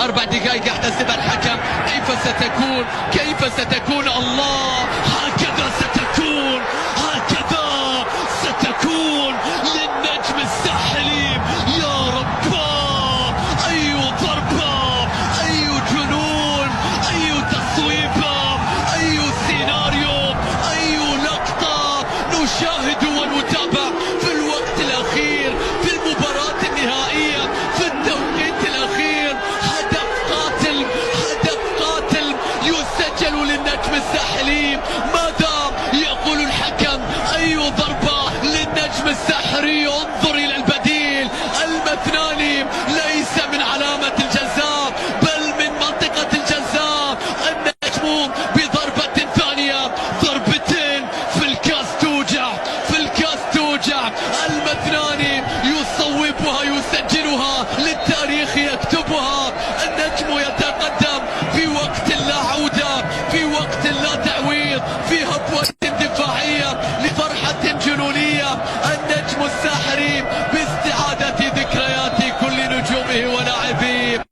4 دقائق يحتسب الحكم. كيف ستكون الله، هكذا ستكون للنجم الساحلي. يا ربا، أي ضربة، أي جنون، أي تصويبة، أي سيناريو، أي لقطة نشاهد ونتابع في الوقت الأخير في المباراة النهائية في التوقيت الأخير. هدف قاتل يسجل للنجم الساحلي. ماذا يقول الحكم؟ أي ضربة للنجم الساحلي.